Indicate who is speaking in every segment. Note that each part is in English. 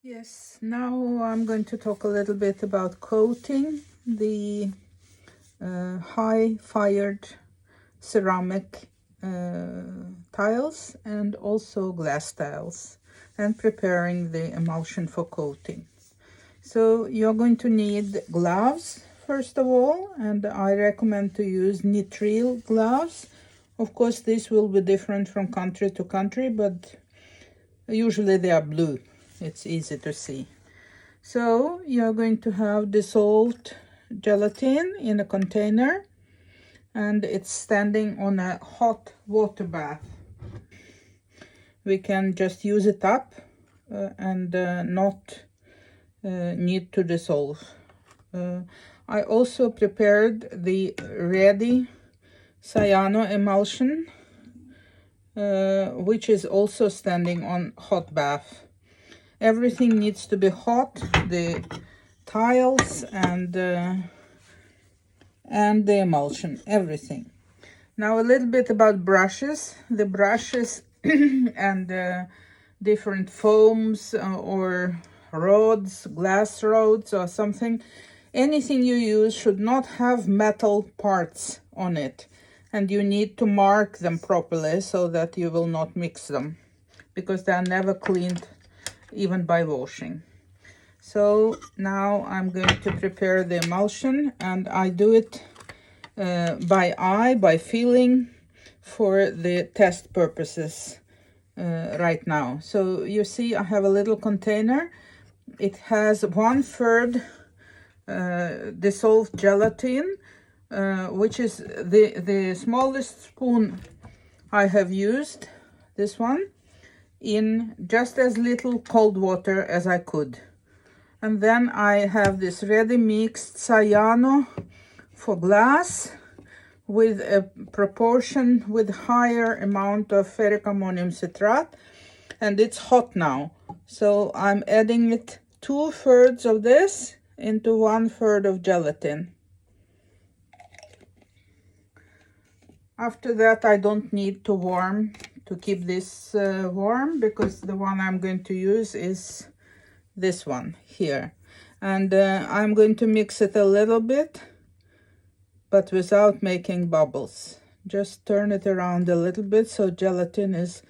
Speaker 1: Yes, now I'm going to talk a little bit about coating the high-fired ceramic tiles and also glass tiles, and preparing the emulsion for coating. So you're going to need gloves first of all, and I recommend to use nitrile gloves. Of course, this will be different from country to country, but usually they are blue. It's easy to see. So you're going to have dissolved gelatin in a container, and it's standing on a hot water bath. We can just use it up and not need to dissolve. I also prepared the ready cyano emulsion, which is also standing on hot bath. Everything needs to be hot, the tiles and the emulsion, everything. Now a little bit about brushes. The brushes and different foams or rods, glass rods or something, anything you use should not have metal parts on it, and you need to mark them properly so that you will not mix them, because they are never cleaned even by washing. So now I'm going to prepare the emulsion, and I do it by eye, by feeling, for the test purposes right now. So you see I have a little container. It has 1/3 dissolved gelatin, which is the smallest spoon I have used, this one, in just as little cold water as I could. And then I have this ready mixed cyano for glass with a proportion with higher amount of ferric ammonium citrate, and it's hot now. So I'm adding it 2/3 of this into 1/3 of gelatin. After that, I don't need to warm to keep this warm, because the one I'm going to use is this one here. And I'm going to mix it a little bit, but without making bubbles. Just turn it around a little bit so gelatin is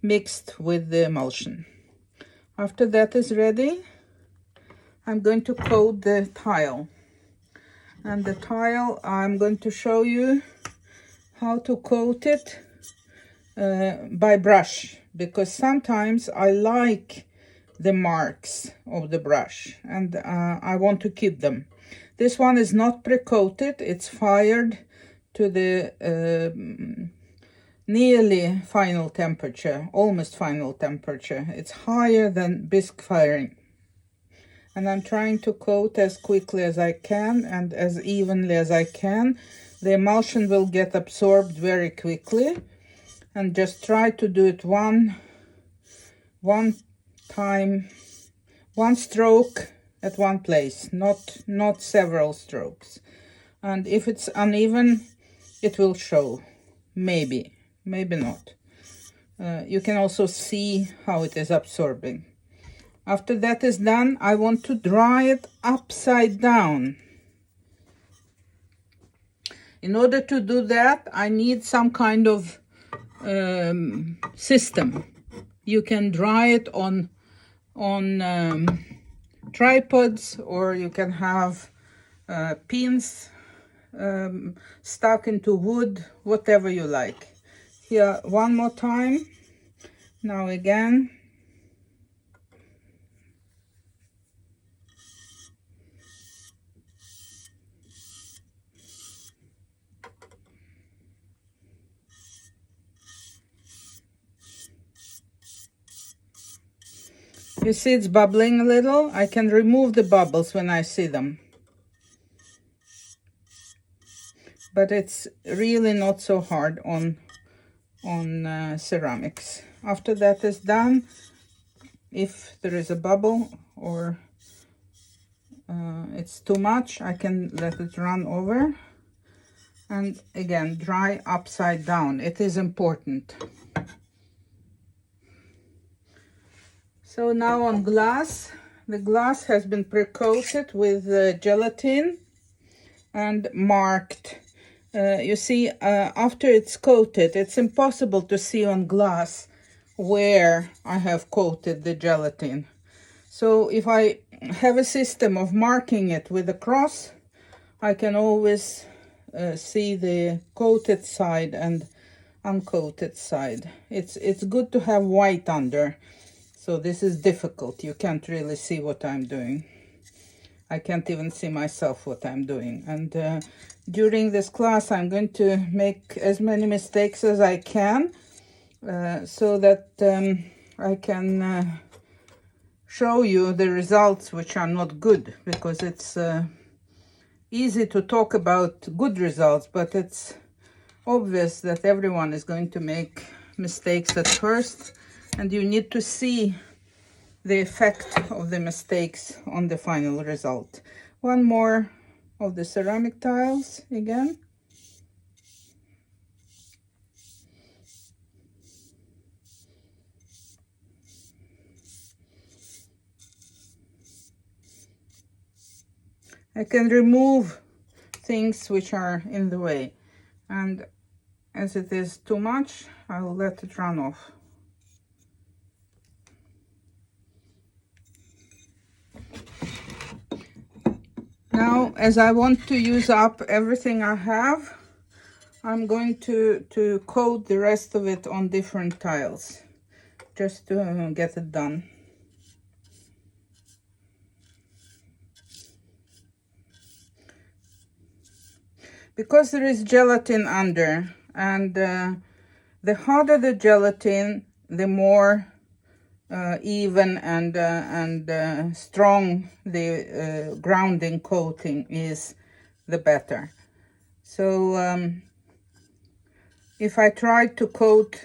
Speaker 1: mixed with the emulsion. After that is ready, I'm going to coat the tile. And the tile, I'm going to show you how to coat it by brush, because sometimes I like the marks of the brush and I want to keep them. This one is not pre-coated, it's fired to the nearly final temperature, almost final temperature. It's higher than bisque firing. And I'm trying to coat as quickly as I can and as evenly as I can. The emulsion will get absorbed very quickly, and just try to do it one time, one stroke at one place, not several strokes. And if it's uneven, it will show. Maybe not. You can also see how it is absorbing. After that is done, I want to dry it upside down. In order to do that, I need some kind of system. You can dry it on tripods, or you can have pins stuck into wood, whatever you like. Here, one more time. Now again. You see it's bubbling a little. I can remove the bubbles when I see them. But it's really not so hard on ceramics. After that is done, if there is a bubble or it's too much, I can let it run over. And again, dry upside down. It is important. So now on glass, the glass has been pre-coated with gelatin and marked. You see, after it's coated, it's impossible to see on glass where I have coated the gelatin. So if I have a system of marking it with a cross, I can always see the coated side and uncoated side. It's good to have white under. So this is difficult. You can't really see what I'm doing. I can't even see myself what I'm doing. And during this class, I'm going to make as many mistakes as I can so that I can show you the results which are not good, because it's easy to talk about good results, but it's obvious that everyone is going to make mistakes at first, and you need to see the effect of the mistakes on the final result. One more of the ceramic tiles again. I can remove things which are in the way, and as it is too much, I will let it run off. Now, as I want to use up everything I have, I'm going to coat the rest of it on different tiles, just to get it done. Because there is gelatin under, and the harder the gelatin, the more even and strong the grounding coating is, the better. So if I try to coat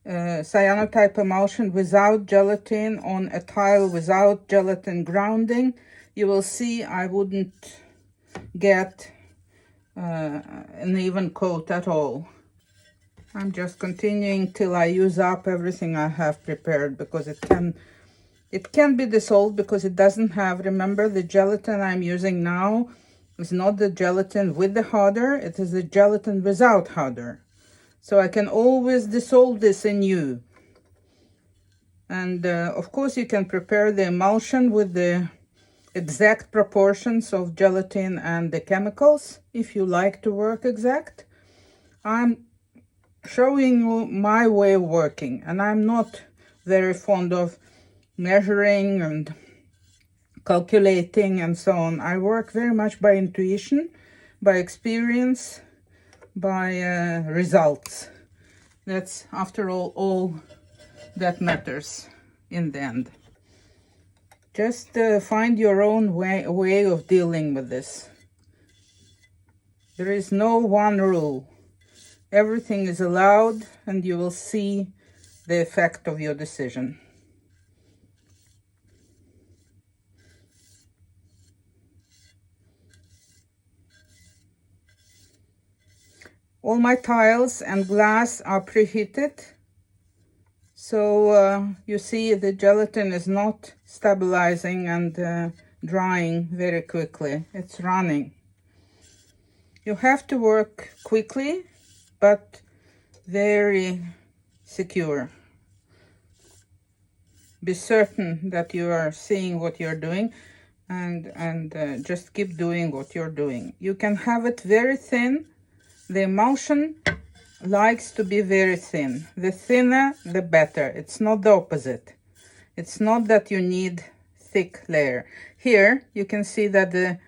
Speaker 1: cyanotype emulsion without gelatin on a tile without gelatin grounding, you will see I wouldn't get an even coat at all. I'm just continuing till I use up everything I have prepared, because it can be dissolved, because it doesn't have, remember, the gelatin I'm using now is not the gelatin with the harder, it is the gelatin without harder. So I can always dissolve this in you. And of course you can prepare the emulsion with the exact proportions of gelatin and the chemicals if you like to work exact. I'm showing you my way of working, and I'm not very fond of measuring and calculating and so on. I work very much by intuition, by experience, by results. That's, after all that matters in the end. Just find your own way of dealing with this. There is no one rule. Everything is allowed, and you will see the effect of your decision. All my tiles and glass are preheated. So you see the gelatin is not stabilizing and drying very quickly. It's running. You have to work quickly, but very secure. Be certain that you are seeing what you're doing, and just keep doing what you're doing. You can have it very thin. The emulsion likes to be very thin. The thinner, the better. It's not the opposite. It's not that you need thick layer. Here, you can see that the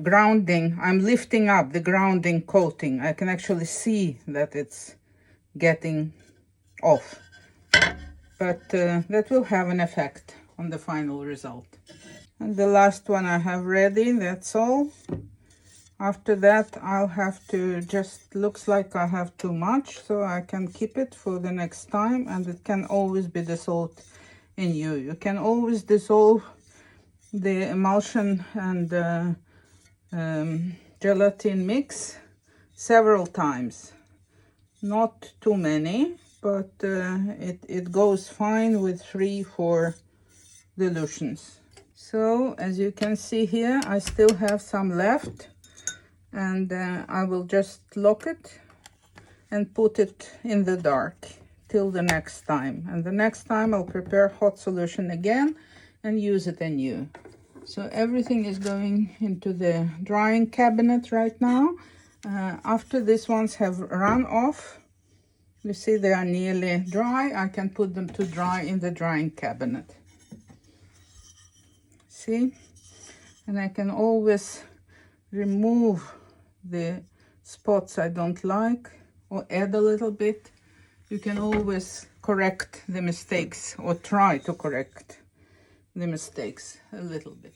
Speaker 1: grounding, I'm lifting up the grounding coating. I can actually see that it's getting off. But that will have an effect on the final result. And the last one I have ready, that's all. After that, I'll have to, just looks like I have too much, so I can keep it for the next time, and it can always be dissolved in you. You can always dissolve the emulsion and gelatin mix several times, not too many, but it goes fine with 3-4 dilutions. So as you can see here, I still have some left, and I will just lock it and put it in the dark till the next time. And the next time I'll prepare hot solution again and use it anew. So everything is going into the drying cabinet right now. After these ones have run off, you see they are nearly dry, I can put them to dry in the drying cabinet. See? And I can always remove the spots I don't like or add a little bit. You can always correct the mistakes or try to correct the mistakes a little bit.